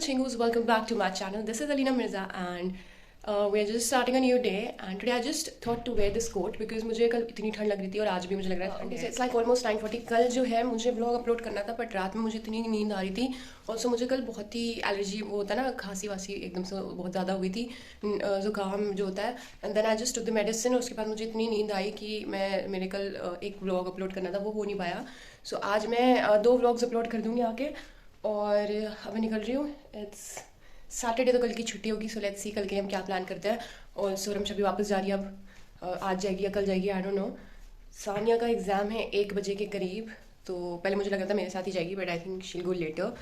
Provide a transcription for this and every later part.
Chingus, welcome back to my channel. This is Alina Mirza and we are just starting a new day and today I just thought to wear this coat because मुझे कल इतनी ठंड लग रही थी और आज भी मुझे लग रहा है ठंड है. It's like almost 9:40. कल जो है मुझे व्लॉग अपलोड करना था बट रात में मुझे इतनी नींद आ रही थी. ऑल्सो मुझे कल बहुत ही एलर्जी वो होता है ना, खांसी वासी एकदम से बहुत ज़्यादा हुई थी, ज़ुकाम जो होता है. And then I just took the medicine. उसके बाद मुझे इतनी नींद आई कि मेरे कल एक व्लॉग अपलोड करना था, वो हो नहीं पाया. सो आज मैं 2 व्लॉग्स अपलोड कर दूँगी आके और अब मैं निकल रही हूँ. इट्स सैटरडे तो कल की छुट्टी होगी, सो लेट्स सी कल के हम क्या प्लान करते हैं. और सोरम भी वापस जा रही है अब, आज जाएगी या कल जाएगी, आई डोंट नो. सानिया का एग्ज़ाम है 1 बजे के करीब, तो पहले मुझे लगा था मेरे साथ ही जाएगी बट आई थिंक शील गो लेटर.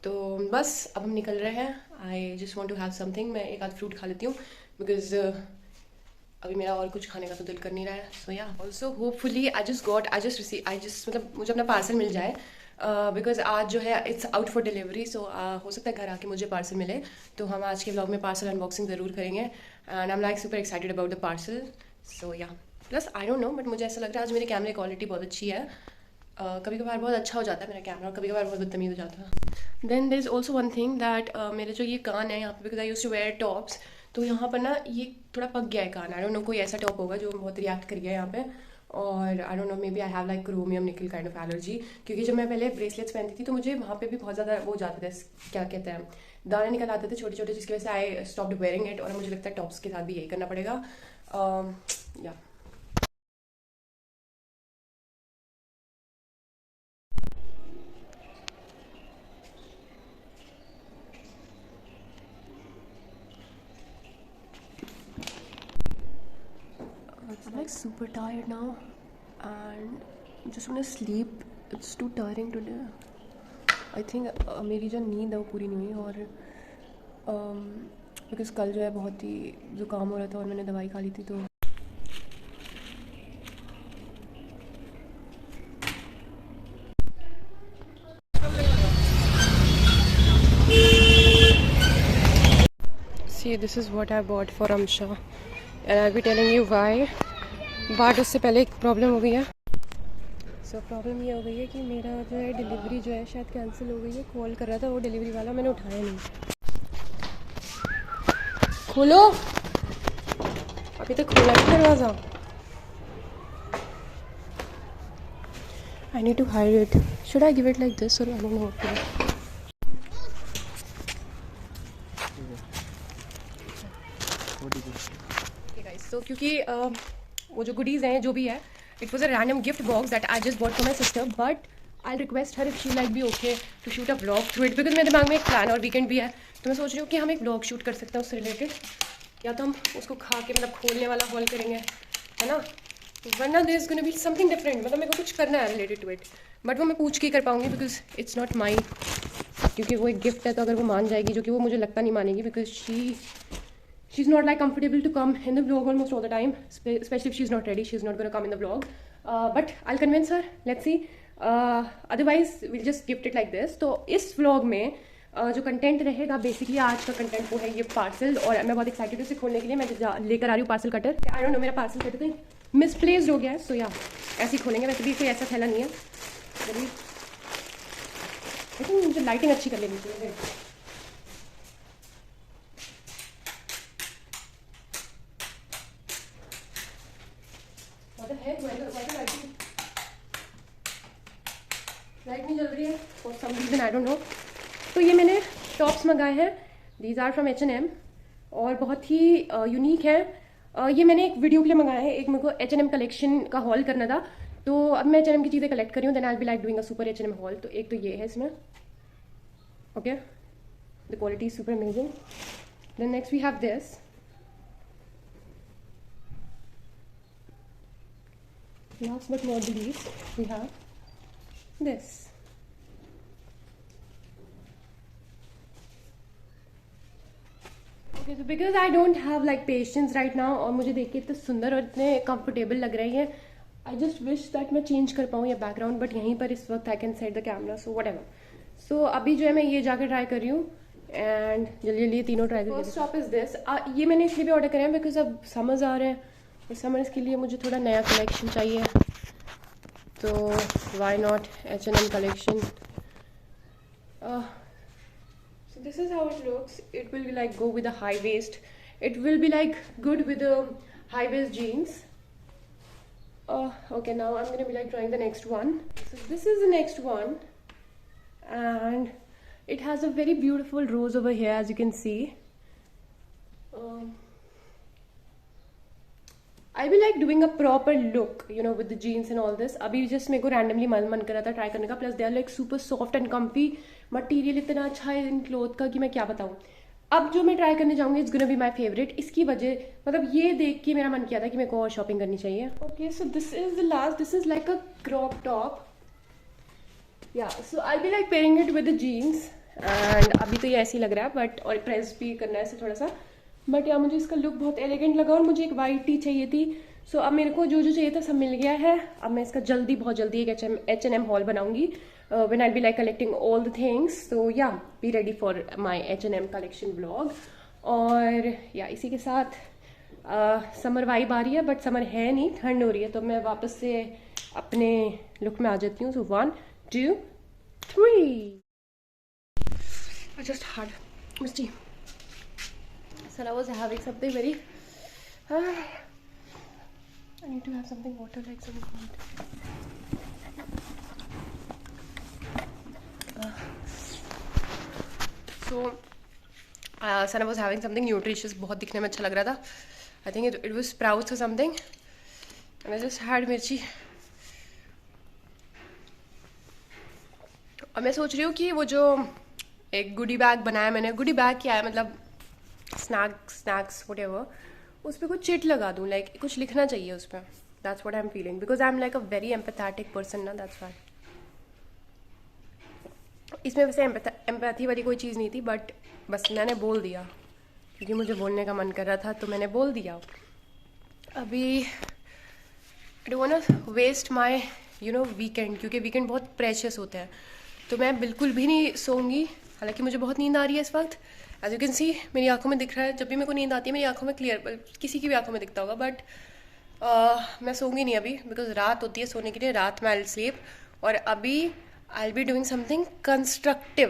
तो बस अब हम निकल रहे हैं. I just want to have something. मैं एक आध फ्रूट खा लेती हूँ बिकॉज अभी मेरा और कुछ खाने का तो दिल कर नहीं रहा है. सो या ऑल्सो होपफुली आई जस्ट मतलब मुझे अपना पार्सल मिल जाए बिकॉज आज जो है इट्स आउट फॉर डिलीवरी. सो हो सकता है घर आके मुझे पार्सल मिले, तो हम आज के व्लॉग में पार्सल अनबॉक्सिंग ज़रूर करेंगे. And I am like super excited about the parcel. So yeah plus I don't know but मुझे ऐसा लग रहा है आज मेरे कैमरे क्वालिटी बहुत अच्छी है. कभी कभार बहुत अच्छा हो जाता है मेरा कैमरा और कभी कभार बहुत बदतमीज़ हो जाता है. Then there is also one thing that मेरे जो ये कान है यहाँ पे, because I used to wear tops, तो यहाँ पर ना ये थोड़ा पक गया है कान. आई डोंट नो कोई ऐसा टॉप होगा जो बहुत रिएक्ट कर गया है यहाँ पे. और I don't know maybe I have like chromium nickel kind of allergy, क्योंकि जब मैं पहले ब्रेसलेट्स पहनती थी तो मुझे वहाँ पे भी बहुत ज़्यादा वो जाते थे, क्या कहते हैं, दाने निकल आते थे छोटे छोटे, जिसकी वजह से आई स्टॉप्ड वेयरिंग इट. और मुझे लगता है टॉप्स के साथ भी यही करना पड़ेगा. या I'm like super tired now and just want to sleep. It's too tiring today. I think मेरी जो नींद है वो पूरी नहीं हुई. और बिकॉज कल जो है बहुत ही ज़ुकाम हो रहा था और मैंने दवाई खा ली थी. तो See, this is what I bought for Amsha and I'll be telling you why. But उससे पहले एक प्रॉब्लम हो गई है. सो प्रॉब्लम ये हो गई है कि मेरा जो है डिलीवरी जो है शायद कैंसिल हो गई है. कॉल कर रहा था वो डिलीवरी वाला, मैंने उठाया नहीं. खोलो, अभी तक खोला नहीं दरवाज़ा. I need to hide it. Should I give it like this और I don't know what to do. तो क्योंकि वो जो गुडीज़ हैं जो भी है, it was a random gift box that I just bought for my sister. But I request her if she like be okay to shoot a blog through it, because मेरे दिमाग में एक प्लान और weekend भी है, तो मैं सोच रही हूँ कि हम एक ब्लॉग शूट कर सकते हैं उससे रिलेटेड. या तो हम उसको खा के मतलब खोलने वाला हॉल करेंगे, है ना, वरना there is gonna be something different. मतलब मेरे को कुछ करना है रिलेटेड टू इट, बट वो मैं पूछ के कर पाऊँगी बिकॉज इट्स नॉट माई, क्योंकि वो एक गिफ्ट है. तो अगर वो मान जाएगी, जो कि वो मुझे लगता नहीं मानेगी, because she's not like comfortable to come in the vlog almost all the time, especially if she's not ready. She's not going to come in the vlog, but I'll convince her. Let's see. Otherwise we'll just gift it like this. तो इस vlog में जो content रहेगा basically आज का content वो है ये पार्सल. और मैं बहुत एक्साइटेड हूँ इसे खोलने के लिए. मैं लेकर आ रही हूँ parcel cutter. I don't no मेरा पार्सल कटर कहीं मिसप्लेस्ड हो गया है. सो या ऐसे ही खोलेंगे. वैसे भी कोई ऐसा थैला नहीं है. आई थिंक मुझे लाइटिंग अच्छी कर लेनी चाहिए. लाइट नहीं जल रही है for some reason, I don't know. तो ये मैंने टॉप्स मंगाए हैं. दीज आर फ्रॉम H&M और बहुत ही यूनिक है. ये मैंने एक वीडियो के लिए मंगाया है. एक मेरे को H&M कलेक्शन का हॉल करना था, तो अब मैं H&M की चीज़ें कलेक्ट करी हूँ. Then I be like doing a super H&M haul. तो एक तो ये है इसमें, okay, the quality is super amazing. Then next we have this. Last but not the least, we have this. Okay, so because I don't have like patience right now और मुझे देख के इतने सुंदर और इतने कंफर्टेबल लग रही है, I just wish that मैं चेंज कर पाऊँ ये बैकग्राउंड, बट यहीं पर इस वक्त I can set the camera, so whatever. So अभी जो है मैं ये जाकर ट्राई कर रही हूँ एंड जल्दी जल्दी तीनों ट्राई करें. First stop is this. ये मैंने इसलिए भी ऑर्डर करे हैं बिकॉज अब समर्स आ रहे हैं और समर्स के लिए मुझे थोड़ा नया कलेक्शन चाहिए. तो why not H&M collection. This is how it looks. It will like go with a high waist. It will be like good with the high waist jeans. Okay, now I'm gonna be like trying the next one. So this is the next one, and it has a very beautiful rose over here, as you can see. I will like doing a proper look, you know, with the jeans and all this. अभी just मेरे को randomly मन कर रहा था try करने का. Plus they are like super soft and comfy. Material इतना अच्छा है इन cloth का कि मैं क्या बताऊँ. अब जो मैं ट्राई करने जाऊंगी it's gonna be my favourite. इसकी वजह मतलब ये देख के मेरा मन किया था कि मेरे को और शॉपिंग करनी चाहिए. Okay, so this is the last. This is like a crop top. Yeah so I be like pairing it with the jeans. And अभी तो ये ऐसे ही लग रहा है बट और प्रेस भी करना है ऐसे थोड़ा सा. बट यार मुझे इसका लुक बहुत एलिगेंट लगा और मुझे एक वाइट टी चाहिए थी. सो अब मेरे को जो चाहिए था सब मिल गया है. अब मैं इसका बहुत जल्दी एक H&M हॉल बनाऊंगी when I'll be like collecting all the things. So yeah, be ready for my H&M collection vlog. और या इसी के साथ समर वाइब आ रही है बट समर है नहीं, ठंड हो रही है. तो मैं वापस से अपने लुक में आ जाती हूँ. सो 1 2 3. I just had misty. So I was having something very I need to have something water like some food. So Sana was having something nutritious. बहुत दिखने में अच्छा लग रहा था. I think it was sprouts or something. And I just had मिर्ची. और मैं सोच रही हूँ कि वो जो एक गुडी बैग बनाया मैंने. गुडी बैग क्या है मतलब स्नैक्स व्हाटएवर, उस पर कुछ चिट लगा दूँ. लाइक कुछ लिखना चाहिए उस पर. That's what I am feeling because I am like a very empathetic person ना. That's why. इसमें वैसे एम्पैथी वाली कोई चीज़ नहीं थी बट बस मैंने बोल दिया क्योंकि मुझे बोलने का मन कर रहा था तो मैंने बोल दिया. अभी I don't want to waste my weekend क्योंकि वीकेंड बहुत प्रेशियस होते हैं. तो मैं बिल्कुल भी नहीं सोऊंगी. हालांकि मुझे बहुत नींद आ रही है इस वक्त. एज यू कैन सी मेरी आंखों में दिख रहा है. जब भी मेरे को नींद आती है मेरी आंखों में क्लियर, किसी की भी आंखों में दिखता होगा. बट मैं सोऊंगी नहीं अभी बिकॉज रात होती है सोने के लिए. रात में आई विल स्लीप. और अभी आई will be doing something constructive.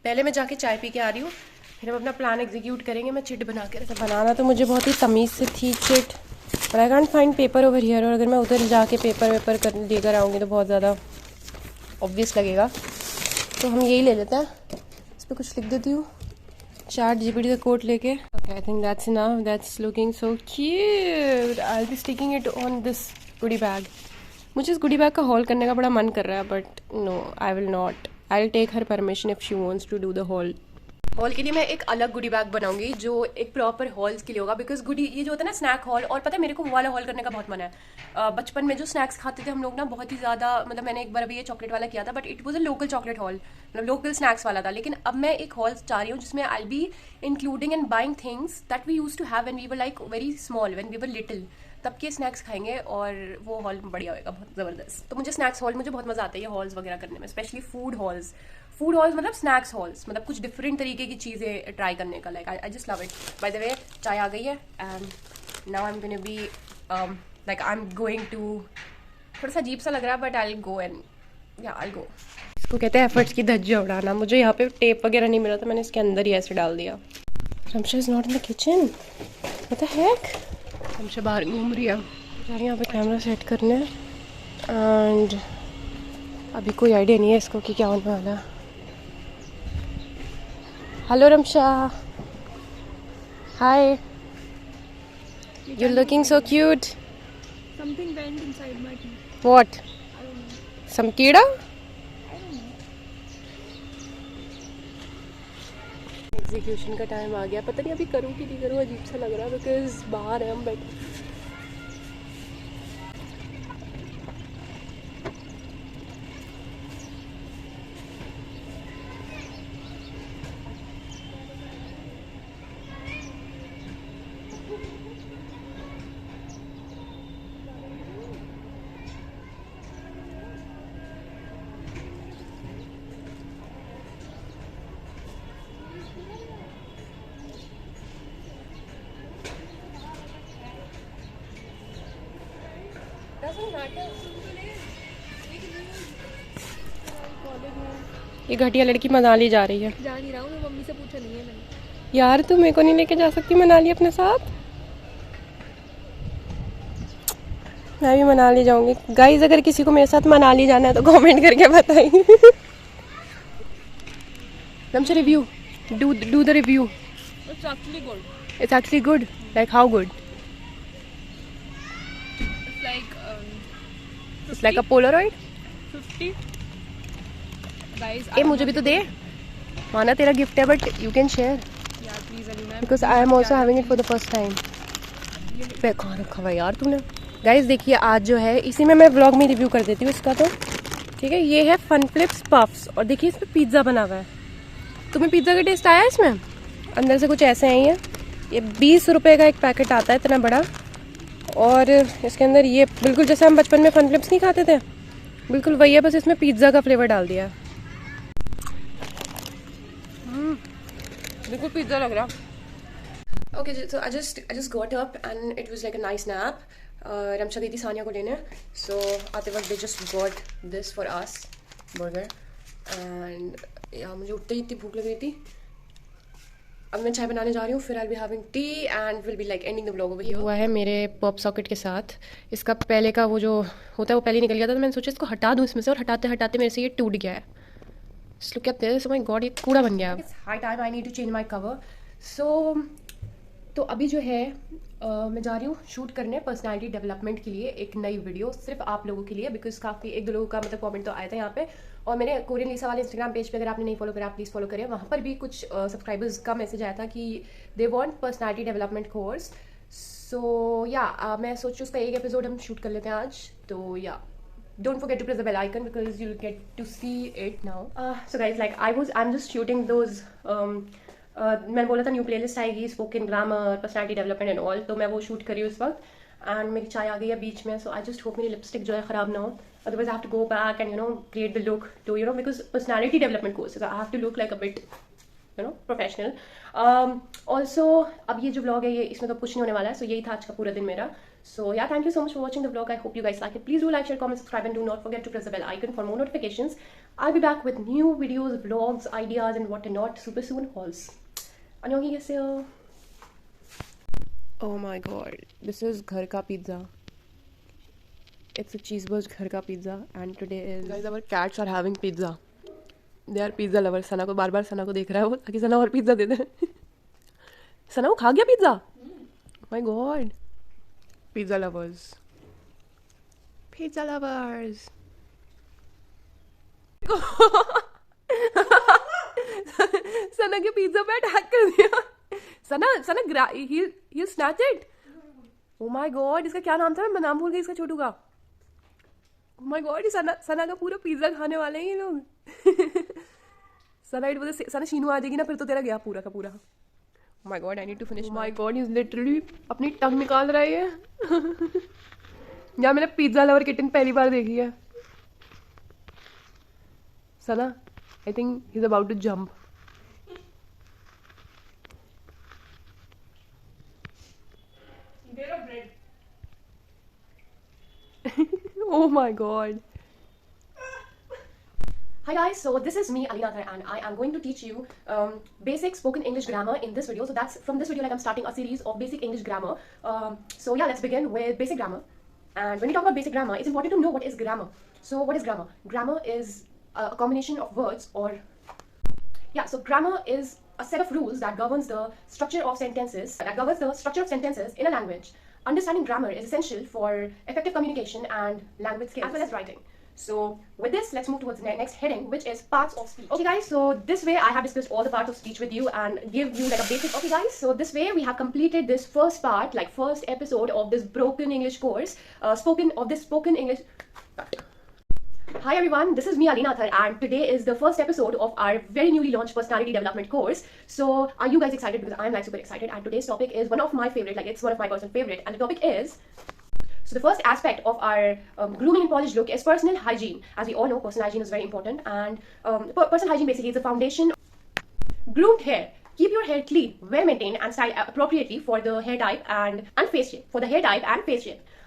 पहले मैं जाके चाय पी के आ रही हूँ, फिर हम अपना प्लान एग्जीक्यूट करेंगे. मैं चिट बना के बनाना तो मुझे बहुत ही तमीज़ से थी chit, but I can't find paper over here. और अगर मैं उधर जाके पेपर कर लेकर आऊँगी तो बहुत ज़्यादा ऑब्वियस लगेगा. तो हम यही ले लेते हैं. इस पर कुछ लिख देती हूँ ChatGPT का कोड लेके. Okay, I think that's enough. That's looking so cute. I will be sticking it on this goodie bag. मुझे इस गुडी बैग का हॉल करने का बड़ा मन कर रहा है but no, I will not. I will take her permission if she wants to do the haul. Haul के लिए मैं एक अलग गुडी बैग बनाऊंगी जो एक प्रॉपर हॉल्स के लिए होगा. बिकॉज गुडी ये जो होता है ना स्नैक हॉल. और पता है मेरे को वो वाला हॉल करने का बहुत मन है. बचपन में जो स्नैक्स खाते थे हम लोग ना बहुत ही ज़्यादा, मतलब मैंने एक बार अभी ये चॉकलेट वाला किया था but it was a local chocolate hall, मतलब लोकल स्नैक्स वाला था. लेकिन अब मैं एक हॉल चाह रही हूँ जिसमें I be including and buying things that we use to have when we were like very small, when we were little. तब के स्नैक्स खाएंगे और वो हॉल बढ़िया होगा, बहुत ज़बरदस्त. तो मुझे स्नैक्स हॉल मुझे बहुत मज़ा आता है ये हॉल्स वगैरह करने में. स्पेशली फूड हॉल्स मतलब स्नैक्स हॉल्स, मतलब कुछ डिफरेंट तरीके की चीज़ें ट्राई करने का. Like I just love it. By the way चाय आ गई है and now I am gonna be like I am going to. थोड़ा सा अजीब सा लग रहा है but I will go and या आई विल गो. इसको कहते हैं एफर्ट्स की धज्जियां उड़ाना. मुझे यहाँ पे टेप वगैरह नहीं मिला था, मैंने इसके अंदर ही ऐसे डाल दिया. Ramsha is not in the kitchen. What the heck. Ramsha बाहर घूम रही है. जा यहाँ पे कैमरा सेट करने एंड अभी कोई आइडिया नहीं है इसको कि क्या होने वाला है. Hello Ramsha. Hi. You're looking so cute. Something went inside my teeth. What? I don't know. Some कीड़ा? I don't know. एग्जीक्यूशन का टाइम आ गया. पता नहीं अभी करूँ कि नहीं करूँ. अजीब सा लग रहा है बिकॉज बाहर है हम बैठे. Doesn't matter. कॉलेज में ये घटिया लड़की मनाली जा रही है। जा नहीं रहा हूँ मैं, मम्मी से पूछा नहीं है मैंने। यार तू मेरे को नहीं लेके जा सकती मनाली अपने साथ? मैं भी मनाली जाऊंगी। गाइस अगर किसी को मेरे साथ मनाली जाना है तो कमेंट करके बताइए। Namcha review. Do the review. It's actually good. It's actually good. Like how good? It's like It's like a Polaroid. 50. Guys, ए मुझे भी तो दे। माना तेरा गिफ्ट है but you can share yeah, please Alina. because I am also having it for the first time. पे कहाँ रखा हुआ है यार तूने? गाइस देखिए आज जो है इसी में मैं व्लॉग में रिव्यू कर देती हूँ इसका। तो ठीक है, ये है फन फ्लिप्स पफ्स और देखिए इसमें पिज्ज़ा बना हुआ है। तुम्हें पिज्ज़ा का टेस्ट आया इसमें? अंदर से कुछ ऐसे हैं ये 20 रुपए का एक पैकेट आता है इतना बड़ा। और इसके अंदर ये बिल्कुल जैसे हम बचपन में फन फ्लिप्स नहीं खाते थे, बिल्कुल वही है, बस इसमें पिज्ज़ा का फ्लेवर डाल दिया। बिल्कुल पिज्ज़ा लग रहा। Okay, so I just got up and it was like a nice nap. Ramsha गई थी सानिया को लेने, so आते वक्त they just got this for us burger and यार मुझे उठते ही इतनी भूख लग रही थी। अब मैं चाय बनाने जा रही हूँ, फिर I'll be having tea and will be like ending the vlog over here। हुआ है मेरे पॉप सॉकेट के साथ। इसका पहले का वो जो होता है वो पहले निकल गया था, तो मैंने सोचा इसको हटा दूँ इसमें से, और हटाते हटाते मेरे से ये टूट गया है। Just look at this, oh my god, ये कूड़ा बन गया। It's high time I need to change my cover। So तो अभी जो है मैं जा रही हूँ शूट करने पर्सनालिटी डेवलपमेंट के लिए एक नई वीडियो, सिर्फ आप लोगों के लिए, बिकॉज काफ़ी एक दो लोगों का मतलब कमेंट तो आया था यहाँ पे। और मैंने कोरियन लिसा वाले इंस्टाग्राम पेज पे अगर आपने नहीं फॉलो करा प्लीज़ फॉलो करें, वहाँ पर भी कुछ सब्सक्राइबर्स का मैसेज आया था कि they want personality development course. So yeah मैं सोच उसका एक एपिसोड हम शूट कर लेते हैं आज। तो या don't forget to press the bell icon because you'll get to see it now। So guys, like I'm just shooting those मैंने बोला था न्यू प्लेलिस्ट आएगी spoken grammar personality development and all, तो मैं वो शूट करी हूँ इस वक्त। एंड मेरी चाय आ गई है बीच में, सो आई जस्ट होप मेरी लिपस्टिक जो है ख़राब ना हो, otherwise I have to go back and create the look too because personality development courses I have to look like a bit professional. Also अब ये जो व्लॉग है ये इसमें तो कुछ नहीं होने वाला है, सो यही था आज का पूरा दिन मेरा। So yeah, thank you so much for watching the vlog. I hope you guys like it. Please do like, share, comment, subscribe, and do not forget to press the bell icon for more notifications. I'll be back with new videos, vlogs, ideas, and what not super soon. Hauls. 안녕히 계세요. Oh my god, this is घर का pizza. It's a cheeseburger घर का pizza, and today is guys our cats are having pizza. They are pizza lovers. सना को बार-बार सना को देख रहा है वो ताकि सना और पिज्जा दे दे। सना वो खा गया pizza? My god. Pizza lovers. Pizza lovers. सना के पिज्जा पे अटैक कर दिया। सना he snatched it. Oh my god, इसका क्या नाम था? मैं नाम भूल गई इसका छोटू का। Oh my god, सना का पूरा पिज्जा खाने वाले हैं ये लोग। सना शीनू आ जाएगी ना फिर तो तेरा गया पूरा का पूरा। Oh my god, I need to finish. Oh my god, he's literally अपनी टंग निकाल रहा है ये। यार मैंने पिज्जा लवर किटन पहली बार देखी है। सना, I think he's about to jump. Oh my god. Hi guys, so this is me Alina Athar and I am going to teach you basic spoken English grammar in this video. So that's from this video like I'm starting a series of basic English grammar. So yeah, let's begin with basic grammar. And when we talk about basic grammar, it's important to know what is grammar. So what is grammar? Grammar is a combination of words or so grammar is a set of rules that governs the structure of sentences in a language. Understanding grammar is essential for effective communication and language skills as well as writing. So with this, let's move towards the next heading, which is parts of speech. Okay guys, so this way I have discussed all the parts of speech with you and give you like a basic. Okay guys, so this way we have completed this first part, like first episode of this broken English course, spoken English. Hi everyone, this is me Alina Athar and today is the first episode of our very newly launched personality development course. So are you guys excited? Because I'm like super excited and today's topic is one of my favorite, like it's one of my personal favorite, and the topic is, so the first aspect of our grooming and polish look is personal hygiene. As we all know, personal hygiene is very important and personal hygiene basically is the foundation. Groomed hair. Keep your hair clean, well maintained and styled appropriately for the hair type and face shape.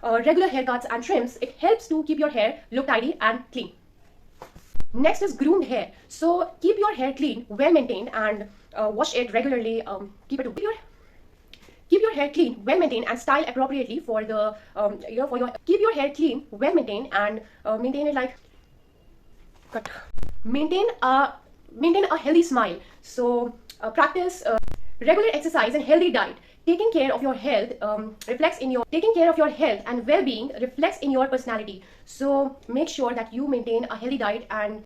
Regular haircuts and trims, it helps to keep your hair look tidy and clean. Next is groomed hair. So keep your hair clean, well maintained, and wash it regularly. Keep your hair clean, well maintained, and style appropriately for the for your keep your hair clean, well maintained, and maintain it like cut. Maintain a healthy smile. So practice regular exercise and healthy diet. Taking care of your health and well-being reflects in your personality. So make sure that you maintain a healthy diet and